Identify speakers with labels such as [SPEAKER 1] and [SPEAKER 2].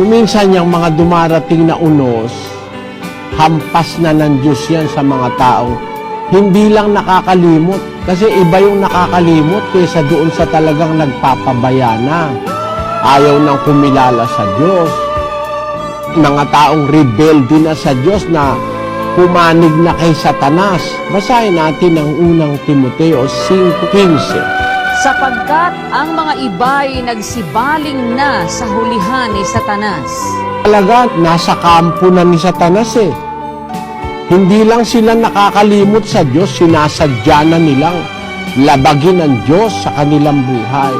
[SPEAKER 1] Kuminsan yung mga dumarating na unos, hampas na ng Diyos yan sa mga taong hindi lang nakakalimot. Kasi iba yung nakakalimot kaysa doon sa talagang nagpapabayana. Ayaw nang kumilala sa Diyos. Mga taong rebelde na sa Diyos na pumanig na kay Satanas. Basahin natin ang unang Timoteo 5:15.
[SPEAKER 2] Sapagkat ang mga iba'y nagsibaling na sa hulihan ni Satanas.
[SPEAKER 1] Talaga, nasa kampo na ni Satanas eh. Hindi lang sila nakakalimot sa Diyos, sinasadya na nilang labagin ang Diyos sa kanilang buhay.